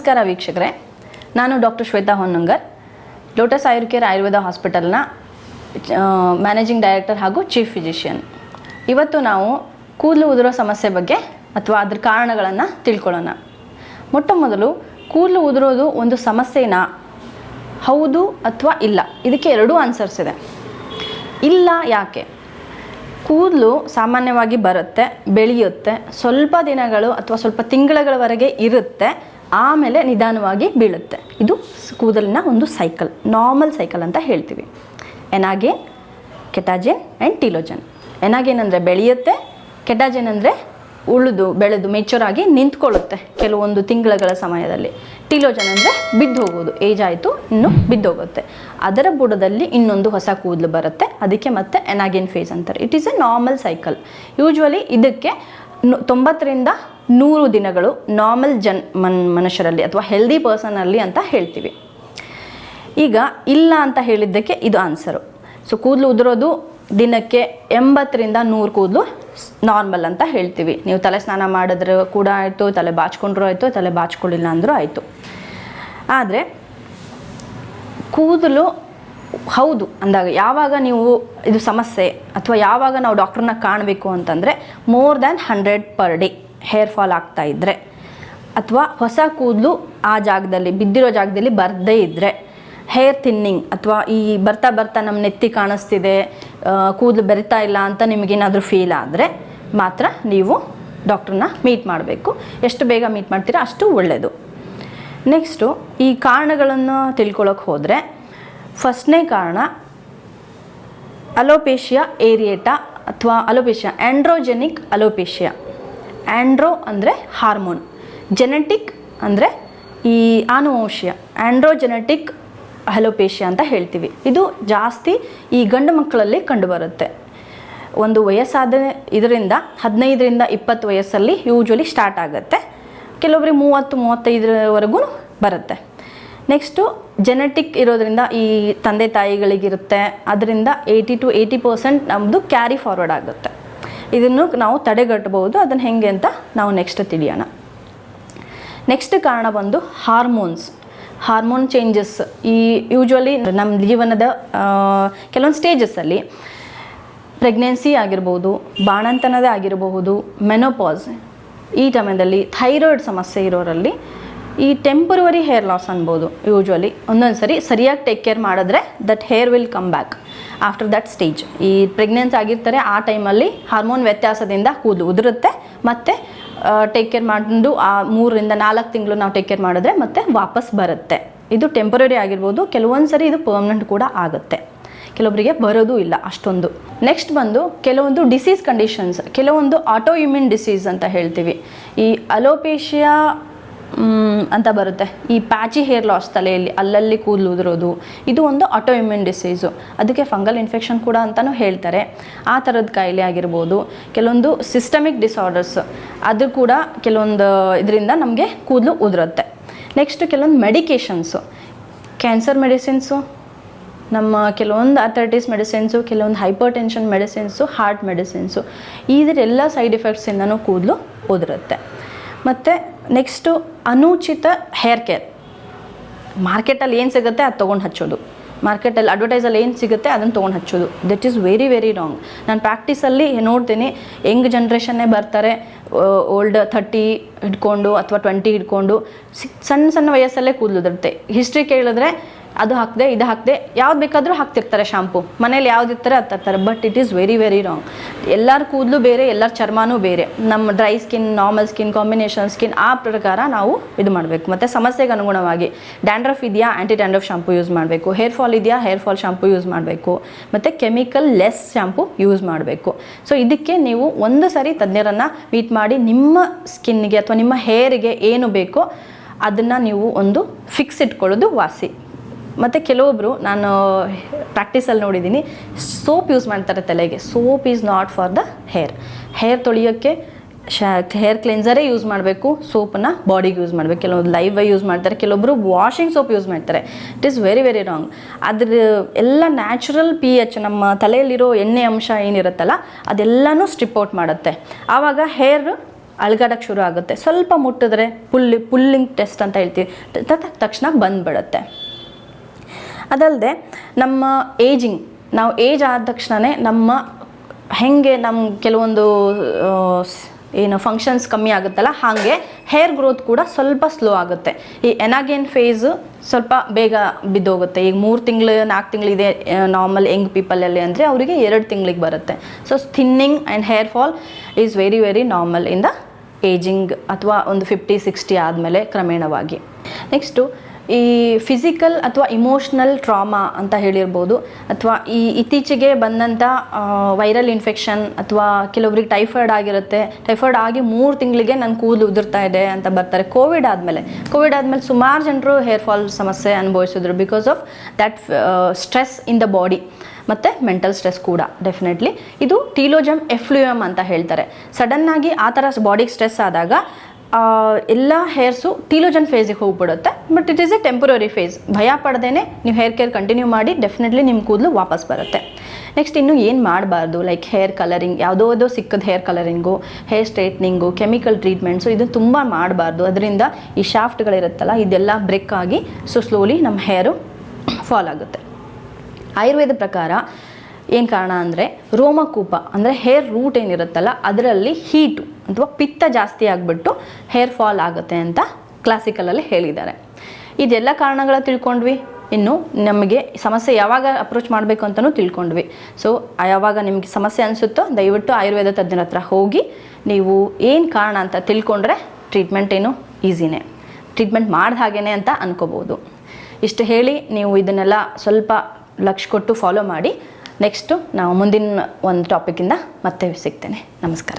ನಮಸ್ಕಾರ ವೀಕ್ಷಕರೇ, ನಾನು ಡಾಕ್ಟರ್ ಶ್ವೇತಾ ಹೊನ್ನಂಗರ್, ಲೋಟಸ್ ಆಯುರ್ಕೇರ್ ಆಯುರ್ವೇದ ಹಾಸ್ಪಿಟಲ್ನ ಮ್ಯಾನೇಜಿಂಗ್ ಡೈರೆಕ್ಟರ್ ಹಾಗೂ ಚೀಫ್ ಫಿಸಿಷಿಯನ್. ಇವತ್ತು ನಾವು ಕೂದಲು ಉದುರೋ ಸಮಸ್ಯೆ ಬಗ್ಗೆ ಅಥವಾ ಅದರ ಕಾರಣಗಳನ್ನು ತಿಳ್ಕೊಳ್ಳೋಣ. ಮೊಟ್ಟ ಮೊದಲು ಕೂದಲು ಉದುರೋದು ಒಂದು ಸಮಸ್ಯೆನಾ, ಹೌದು ಅಥವಾ ಇಲ್ಲ? ಇದಕ್ಕೆ ಎರಡೂ ಆನ್ಸರ್ಸ್ ಇದೆ. ಇಲ್ಲ ಯಾಕೆ? ಕೂದಲು ಸಾಮಾನ್ಯವಾಗಿ ಬರುತ್ತೆ, ಬೆಳೆಯುತ್ತೆ, ಸ್ವಲ್ಪ ದಿನಗಳು ಅಥವಾ ಸ್ವಲ್ಪ ತಿಂಗಳವರೆಗೆ ಇರುತ್ತೆ, ಆಮೇಲೆ ನಿಧಾನವಾಗಿ ಬೀಳುತ್ತೆ. ಇದು ಕೂದಲಿನ ಒಂದು ಸೈಕಲ್, ನಾರ್ಮಲ್ ಸೈಕಲ್ ಅಂತ ಹೇಳ್ತೀವಿ. ಎನಾಗೇನ್, ಕೆಟಾಜೆನ್ ಆ್ಯಂಡ್ ಟೀಲೋಜನ್. ಎನಾಗೇನ್ ಅಂದರೆ ಬೆಳೆಯುತ್ತೆ, ಕೆಟಾಜೆನ್ ಅಂದರೆ ಬೆಳೆದು ಮೆಚೂರ್ ಆಗಿ ನಿಂತ್ಕೊಳ್ಳುತ್ತೆ ಕೆಲವೊಂದು ತಿಂಗಳ ಸಮಯದಲ್ಲಿ. ಟೀಲೋಜನ್ ಅಂದರೆ ಬಿದ್ದು ಹೋಗೋದು, ಏಜ್ ಆಯಿತು ಇನ್ನು ಬಿದ್ದೋಗುತ್ತೆ, ಅದರ ಬುಡದಲ್ಲಿ ಇನ್ನೊಂದು ಹೊಸ ಕೂದಲು ಬರುತ್ತೆ, ಅದಕ್ಕೆ ಮತ್ತೆ ಎನಾಗೇನ್ ಫೇಸ್ ಅಂತಾರೆ. It is A normal cycle. Usually ಇದಕ್ಕೆ 90 to 100 ದಿನಗಳು ನಾರ್ಮಲ್ ಮನುಷ್ಯರಲ್ಲಿ ಅಥವಾ ಹೆಲ್ದಿ ಪರ್ಸನಲ್ಲಿ ಅಂತ ಹೇಳ್ತೀವಿ. ಈಗ ಇಲ್ಲ ಅಂತ ಹೇಳಿದ್ದಕ್ಕೆ ಇದು ಆನ್ಸರು. ಸೊ ಕೂದಲು ಉದುರೋದು ದಿನಕ್ಕೆ 80 to 100 ಕೂದಲು ನಾರ್ಮಲ್ ಅಂತ ಹೇಳ್ತೀವಿ. ನೀವು ತಲೆ ಸ್ನಾನ ಮಾಡಿದ್ರೆ ಕೂಡ ಆಯಿತು, ತಲೆ ಬಾಚ್ಕೊಂಡ್ರೂ ಆಯಿತು, ತಲೆ ಬಾಚ್ಕೊಳ್ಳಿಲ್ಲ ಅಂದರೂ ಆಯಿತು. ಆದರೆ ಕೂದಲು ಹೌದು ಅಂದಾಗ ಯಾವಾಗ ನೀವು ಇದು ಸಮಸ್ಯೆ ಅಥವಾ ಯಾವಾಗ ನಾವು ಡಾಕ್ಟ್ರನ್ನ ಕಾಣಬೇಕು ಅಂತಂದರೆ more than 100 per day hair fall ಆಗ್ತಾ ಇದ್ದರೆ, ಅಥವಾ ಹೊಸ ಕೂದಲು ಆ ಜಾಗದಲ್ಲಿ ಬಿದ್ದಿರೋ ಜಾಗದಲ್ಲಿ ಬರದೇ ಇದ್ದರೆ, ಹೇರ್ ಥಿನ್ನಿಂಗ್ ಅಥವಾ ಈ ಬರ್ತಾ ನಮ್ಮ ನೆತ್ತಿ ಕಾಣಿಸ್ತಿದೆ, ಕೂದಲು ಬೆರಿತಾ ಇಲ್ಲ ಅಂತ ನಿಮಗೇನಾದರೂ ಫೀಲ್ ಆದರೆ ಮಾತ್ರ ನೀವು ಡಾಕ್ಟ್ರನ್ನ ಮೀಟ್ ಮಾಡಬೇಕು. ಎಷ್ಟು ಬೇಗ ಮೀಟ್ ಮಾಡ್ತೀರಾ ಅಷ್ಟು ಒಳ್ಳೆಯದು. ನೆಕ್ಸ್ಟು ಈ ಕಾರಣಗಳನ್ನು ತಿಳ್ಕೊಳ್ಳೋಕೆ ಹೋದರೆ, ಫಸ್ಟ್ನೇ ಕಾರಣ ಅಲೋಪೇಶಿಯಾ ಏರಿಯೇಟಾ ಅಥವಾ ಅಲೋಪೇಶಿಯಾ, ಆ್ಯಂಡ್ರೋಜೆನಿಕ್ ಅಲೋಪೇಶಿಯಾ. ಆ್ಯಂಡ್ರೋ ಅಂದರೆ ಹಾರ್ಮೋನ್, ಜೆನೆಟಿಕ್ ಅಂದರೆ ಈ ಆನುವಂಶೀಯ, ಆ್ಯಂಡ್ರೋಜೆನೆಟಿಕ್ ಅಲೋಪೇಶಿಯಾ ಅಂತ ಹೇಳ್ತೀವಿ. ಇದು ಜಾಸ್ತಿ ಈ ಗಂಡು ಮಕ್ಕಳಲ್ಲಿ ಕಂಡುಬರುತ್ತೆ. ಒಂದು ವಯಸ್ಸಾದ ಇದರಿಂದ 15 to 20 ವಯಸ್ಸಲ್ಲಿ ಯೂಶ್ವಲಿ ಸ್ಟಾರ್ಟ್ ಆಗುತ್ತೆ, ಕೆಲವೊಬ್ಬರಿಗೆ 30-35ವರೆಗೂ ಬರುತ್ತೆ. ನೆಕ್ಸ್ಟು ಜೆನೆಟಿಕ್ ಇರೋದ್ರಿಂದ ಈ ತಂದೆ ತಾಯಿಗಳಿಗಿರುತ್ತೆ, ಅದರಿಂದ 80 to 80% ನಮ್ಮದು ಕ್ಯಾರಿ ಫಾರ್ವರ್ಡ್ ಆಗುತ್ತೆ. ಇದನ್ನು ನಾವು ತಡೆಗಟ್ಟಬಹುದು. ಅದನ್ನು ಹೇಗೆ ಅಂತ ನಾವು ನೆಕ್ಸ್ಟ್ ತಿಳಿಯೋಣ. ನೆಕ್ಸ್ಟ್ ಕಾರಣ ಬಂದು ಹಾರ್ಮೋನ್ ಚೇಂಜಸ್. ಈ ಯೂಶ್ವಲಿ ನಮ್ಮ ಜೀವನದ ಕೆಲವೊಂದು ಸ್ಟೇಜಸ್ಸಲ್ಲಿ ಪ್ರೆಗ್ನೆನ್ಸಿ ಆಗಿರ್ಬೋದು, ಬಾಣಂತನದೇ ಆಗಿರಬಹುದು, ಮೆನೋಪಾಸ್, ಈ ಟೈಮಲ್ಲಿ ಥೈರಾಯ್ಡ್ ಸಮಸ್ಯೆ ಇರೋರಲ್ಲಿ ಈ ಟೆಂಪರರಿ ಹೇರ್ ಲಾಸ್ ಅನ್ಬೋದು. ಯೂಶ್ವಲಿ ಒಂದೊಂದು ಸರಿಯಾಗಿ ಟೇಕ್ ಕೇರ್ ಮಾಡಿದ್ರೆ that hair will come back after that stage. ಈ ಪ್ರೆಗ್ನೆನ್ಸಿ ಆಗಿರ್ತಾರೆ, ಆ ಟೈಮಲ್ಲಿ ಹಾರ್ಮೋನ್ ವ್ಯತ್ಯಾಸದಿಂದ ಕೂದಲು ಉದುರುತ್ತೆ, ಮತ್ತು ಟೇಕ್ ಕೇರ್ ಮಾಡಿಕೊಂಡು ಆ 3 to 4 ತಿಂಗಳು ನಾವು ಟೇಕ್ ಕೇರ್ ಮಾಡಿದ್ರೆ ಮತ್ತೆ ವಾಪಸ್ ಬರುತ್ತೆ. ಇದು ಟೆಂಪರರಿ ಆಗಿರ್ಬೋದು, ಕೆಲವೊಂದು ಇದು ಪರ್ಮನೆಂಟ್ ಕೂಡ ಆಗುತ್ತೆ, ಕೆಲವೊಬ್ಬರಿಗೆ ಬರೋದು ಇಲ್ಲ ಅಷ್ಟೊಂದು. ನೆಕ್ಸ್ಟ್ ಬಂದು ಕೆಲವೊಂದು ಡಿಸೀಸ್ ಕಂಡೀಷನ್ಸ್, ಕೆಲವೊಂದು ಆಟೋ ಇಮ್ಯೂನ್ ಡಿಸೀಸ್ ಅಂತ ಹೇಳ್ತೀವಿ. ಈ ಅಲೋಪೇಶಿಯಾ ಅಂತ ಬರುತ್ತೆ, ಈ ಪ್ಯಾಚಿ ಹೇರ್ ಲಾಸ್, ತಲೆಯಲ್ಲಿ ಅಲ್ಲಲ್ಲಿ ಕೂದಲು ಉದುರೋದು, ಇದು ಒಂದು ಆಟೋ ಇಮ್ಯೂನ್ ಡಿಸೀಸು. ಅದಕ್ಕೆ ಫಂಗಲ್ ಇನ್ಫೆಕ್ಷನ್ ಕೂಡ ಅಂತಲೂ ಹೇಳ್ತಾರೆ. ಆ ಥರದ ಕಾಯಿಲೆ ಆಗಿರ್ಬೋದು. ಕೆಲವೊಂದು ಸಿಸ್ಟಮಿಕ್ ಡಿಸಾರ್ಡರ್ಸ್, ಅದು ಕೂಡ ಕೆಲವೊಂದು ಇದರಿಂದ ನಮಗೆ ಕೂದಲು ಉದುರುತ್ತೆ. ನೆಕ್ಸ್ಟ್ ಕೆಲವೊಂದು ಮೆಡಿಕೇಷನ್ಸು, ಕ್ಯಾನ್ಸರ್ ಮೆಡಿಸಿನ್ಸು, ನಮ್ಮ ಕೆಲವೊಂದು ಅಥ್ರೈಟಿಸ್ ಮೆಡಿಸಿನ್ಸು, ಕೆಲವೊಂದು hypertension medicines, heart medicines, ಇದರೆಲ್ಲ ಸೈಡ್ ಎಫೆಕ್ಟ್ಸಿಂದನೂ ಕೂದಲು ಉದುರುತ್ತೆ. ಮತ್ತು ನೆಕ್ಸ್ಟು ಅನುಚಿತ ಹೇರ್ ಕೇರ್. ಮಾರ್ಕೆಟಲ್ಲಿ ಏನು ಸಿಗುತ್ತೆ ಅದು ತೊಗೊಂಡು ಹಚ್ಚೋದು, ಮಾರ್ಕೆಟಲ್ಲಿ ಅಡ್ವರ್ಟೈಸಲ್ಲಿ ಏನು ಸಿಗುತ್ತೆ ಅದನ್ನು ತೊಗೊಂಡು ಹಚ್ಚೋದು. That is very very wrong. ನಾನು ಪ್ರಾಕ್ಟೀಸಲ್ಲಿ ನೋಡ್ತೀನಿ, ಯಂಗ್ ಜನ್ರೇಷನ್ನೇ ಬರ್ತಾರೆ, ಓಲ್ಡ್ 30 ಹಿಡ್ಕೊಂಡು ಅಥವಾ 20 ಹಿಡ್ಕೊಂಡು ಸಣ್ಣ ವಯಸ್ಸಲ್ಲೇ ಕೂದಲು ಉದುರುತ್ತೆ. ಹಿಸ್ಟ್ರಿ ಕೇಳಿದ್ರೆ ಅದು ಹಾಕಿದೆ, ಇದು ಹಾಕಿದೆ, ಯಾವ್ದು ಬೇಕಾದರೂ ಹಾಕ್ತಿರ್ತಾರೆ, ಶಾಂಪು ಮನೇಲಿ ಯಾವ್ದು ಇರ್ತಾರೆ ಅದು ತರ್ತಾರೆ. But it is very very wrong. ಎಲ್ಲರ ಕೂದಲು ಬೇರೆ, ಎಲ್ಲರ ಚರ್ಮನೂ ಬೇರೆ. ನಮ್ಮ dry skin, normal skin, combination skin, ಆ ಪ್ರಕಾರ ನಾವು ಇದು ಮಾಡಬೇಕು. ಮತ್ತು ಸಮಸ್ಯೆಗೆ ಅನುಗುಣವಾಗಿ ಡ್ಯಾಂಡ್ರಫ್ ಇದೆಯಾ, ಆ್ಯಂಟಿ ಡ್ಯಾಂಡ್ರಫ್ ಶಾಂಪು ಯೂಸ್ ಮಾಡಬೇಕು. ಹೇರ್ ಫಾಲ್ ಇದೆಯಾ, ಹೇರ್ ಫಾಲ್ ಶಾಂಪು ಯೂಸ್ ಮಾಡಬೇಕು. ಮತ್ತು ಕೆಮಿಕಲ್ ಲೆಸ್ ಶಾಂಪು ಯೂಸ್ ಮಾಡಬೇಕು. ಸೊ ಇದಕ್ಕೆ ನೀವು ಒಂದು ಸರಿ ತಜ್ಞರನ್ನು ಮೀಟ್ ಮಾಡಿ ನಿಮ್ಮ ಸ್ಕಿನ್ನಿಗೆ ಅಥವಾ ನಿಮ್ಮ ಹೇರಿಗೆ ಏನು ಬೇಕೋ ಅದನ್ನು ನೀವು ಒಂದು ಫಿಕ್ಸ್ ಇಟ್ಕೊಳ್ಳೋದು ವಾಸಿ. ಮತ್ತು ಕೆಲವೊಬ್ಬರು ನಾನು ಪ್ರಾಕ್ಟೀಸಲ್ಲಿ ನೋಡಿದ್ದೀನಿ, ಸೋಪ್ ಯೂಸ್ ಮಾಡ್ತಾರೆ ತಲೆಗೆ. Soap is not for the hair ತೊಳೆಯೋಕ್ಕೆ ಹೇರ್ ಕ್ಲೆನ್ಸರೇ ಯೂಸ್ ಮಾಡಬೇಕು, ಸೋಪನ್ನು ಬಾಡಿಗೆ ಯೂಸ್ ಮಾಡಬೇಕು. ಕೆಲವೊಂದು ಲೈವ್ ಯೂಸ್ ಮಾಡ್ತಾರೆ, ಕೆಲವೊಬ್ಬರು ವಾಷಿಂಗ್ ಸೋಪ್ ಯೂಸ್ ಮಾಡ್ತಾರೆ. It is very very wrong. ಅದ್ರ ಎಲ್ಲ ನ್ಯಾಚುರಲ್ pH, ನಮ್ಮ ತಲೆಯಲ್ಲಿರೋ ಎಣ್ಣೆ ಅಂಶ ಏನಿರುತ್ತಲ್ಲ ಅದೆಲ್ಲನೂ ಸ್ಟ್ರಿಪ್ ಔಟ್ ಮಾಡುತ್ತೆ. ಆವಾಗ ಹೇರ್ ಅಳ್ಗಾಡಕ್ಕೆ ಶುರು ಆಗುತ್ತೆ, ಸ್ವಲ್ಪ ಮುಟ್ಟಿದ್ರೆ ಪುಲ್ಲಿಂಗ್ ಟೆಸ್ಟ್ ಅಂತ ಹೇಳ್ತೀವಿ, ತಕ್ಷಣ ಬಂದುಬಿಡುತ್ತೆ. ಅದಲ್ಲದೆ ನಮ್ಮ ಏಜಿಂಗ್, ನಾವು ಏಜ್ ಆದ ತಕ್ಷಣವೇ ನಮ್ಮ ಕೆಲವೊಂದು ಏನು ಫಂಕ್ಷನ್ಸ್ ಕಮ್ಮಿ ಆಗುತ್ತಲ್ಲ, ಹಾಗೆ ಹೇರ್ ಗ್ರೋತ್ ಕೂಡ ಸ್ವಲ್ಪ ಸ್ಲೋ ಆಗುತ್ತೆ. ಈ ಎನಾಗೇನ್ ಫೇಸು ಸ್ವಲ್ಪ ಬೇಗ ಬಿದ್ದೋಗುತ್ತೆ. ಈಗ 3 ತಿಂಗಳು 4 ತಿಂಗಳಿದೆ ನಾರ್ಮಲ್ ಯಂಗ್ ಪೀಪಲಲ್ಲಿ ಅಂದರೆ ಅವರಿಗೆ 2 ತಿಂಗಳಿಗೆ ಬರುತ್ತೆ. So thinning and hair fall is very very normal in the ageing, ಅಥವಾ ಒಂದು 50-60 ಆದಮೇಲೆ ಕ್ರಮೇಣವಾಗಿ. ನೆಕ್ಸ್ಟು ಈ ಫಿಸಿಕಲ್ ಅಥವಾ ಇಮೋಷ್ನಲ್ ಟ್ರಾಮಾ ಅಂತ ಹೇಳಿರ್ಬೋದು, ಅಥವಾ ಈ ಇತ್ತೀಚೆಗೆ ಬಂದಂಥ ವೈರಲ್ ಇನ್ಫೆಕ್ಷನ್, ಅಥವಾ ಕೆಲವೊಬ್ರಿಗೆ ಟೈಫಾಯ್ಡ್ ಆಗಿರುತ್ತೆ, ಟೈಫಾಯ್ಡ್ ಆಗಿ 3 ತಿಂಗಳಿಗೆ ನನ್ನ ಕೂದಲು ಉದುರ್ತಾ ಇದೆ ಅಂತ ಬರ್ತಾರೆ. ಕೋವಿಡ್ ಆದಮೇಲೆ ಸುಮಾರು ಜನರು ಹೇರ್ ಫಾಲ್ ಸಮಸ್ಯೆ ಅನುಭವಿಸಿದ್ರು because of that stress in the body, ಮತ್ತು ಮೆಂಟಲ್ ಸ್ಟ್ರೆಸ್ ಕೂಡ ಡೆಫಿನೆಟ್ಲಿ. ಇದು ಟೀಲೋಜಮ್ ಎಫ್ಲೂಯಮ್ ಅಂತ ಹೇಳ್ತಾರೆ. ಸಡನ್ನಾಗಿ ಆ ಥರ ಬಾಡಿಗೆ ಸ್ಟ್ರೆಸ್ ಆದಾಗ ಎಲ್ಲ ಹೇರ್ಸು ಟೀಲೋಜನ್ ಫೇಸಿಗೆ ಹೋಗ್ಬಿಡುತ್ತೆ. But it is a temporary phase. ಭಯ ಪಡ್ದೇನೆ ನೀವು ಹೇರ್ ಕೇರ್ ಕಂಟಿನ್ಯೂ ಮಾಡಿ, ಡೆಫಿನೆಟ್ಲಿ ನಿಮ್ಮ ಕೂದಲು ವಾಪಸ್ ಬರುತ್ತೆ. ನೆಕ್ಸ್ಟ್ ಇನ್ನು ಏನು ಮಾಡಬಾರ್ದು, ಲೈಕ್ ಹೇರ್ ಕಲರಿಂಗ್, ಯಾವುದೋ ಸಿಕ್ಕದ hair colouring, hair straightening, chemical treatments, ಇದು ತುಂಬ ಮಾಡಬಾರ್ದು. ಅದರಿಂದ ಈ ಶಾಫ್ಟ್ಗಳಿರುತ್ತಲ್ಲ, ಇದೆಲ್ಲ ಬ್ರೇಕ್ ಆಗಿ ಸ್ಲೋಲಿ ನಮ್ಮ ಹೇರು ಫಾಲ್ ಆಗುತ್ತೆ. ಆಯುರ್ವೇದ ಪ್ರಕಾರ ಏನು ಕಾರಣ ಅಂದರೆ ರೋಮಕೂಪ ಅಂದರೆ ಹೇರ್ ರೂಟ್ ಏನಿರುತ್ತಲ್ಲ, ಅದರಲ್ಲಿ ಹೀಟು ಅಥವಾ ಪಿತ್ತ ಜಾಸ್ತಿ ಆಗಿಬಿಟ್ಟು ಹೇರ್ ಫಾಲ್ ಆಗುತ್ತೆ ಅಂತ ಕ್ಲಾಸಿಕಲಲ್ಲಿ ಹೇಳಿದ್ದಾರೆ. ಇದೆಲ್ಲ ಕಾರಣಗಳ ತಿಳ್ಕೊಂಡ್ವಿ. ಇನ್ನು ನಮಗೆ ಸಮಸ್ಯೆ ಯಾವಾಗ ಅಪ್ರೋಚ್ ಮಾಡಬೇಕು ಅಂತಲೂ ತಿಳ್ಕೊಂಡ್ವಿ. ಸೊ ಯಾವಾಗ ನಿಮಗೆ ಸಮಸ್ಯೆ ಅನಿಸುತ್ತೋ ದಯವಿಟ್ಟು ಆಯುರ್ವೇದ ತಜ್ಞರ ಹತ್ರ ಹೋಗಿ ನೀವು ಏನು ಕಾರಣ ಅಂತ ತಿಳ್ಕೊಂಡ್ರೆ ಟ್ರೀಟ್ಮೆಂಟ್ ಏನು ಈಸಿನೇ, ಟ್ರೀಟ್ಮೆಂಟ್ ಮಾಡಿದ ಹಾಗೇ ಅಂತ ಅನ್ಕೋಬೋದು. ಇಷ್ಟು ಹೇಳಿ ನೀವು ಇದನ್ನೆಲ್ಲ ಸ್ವಲ್ಪ ಲಕ್ಷ್ಯ ಕೊಟ್ಟು ಫಾಲೋ ಮಾಡಿ. ನೆಕ್ಸ್ಟು ನಾವು ಮುಂದಿನ ಒಂದು ಟಾಪಿಕಿಂದ ಮತ್ತೆ ಸಿಗ್ತೇನೆ. ನಮಸ್ಕಾರ.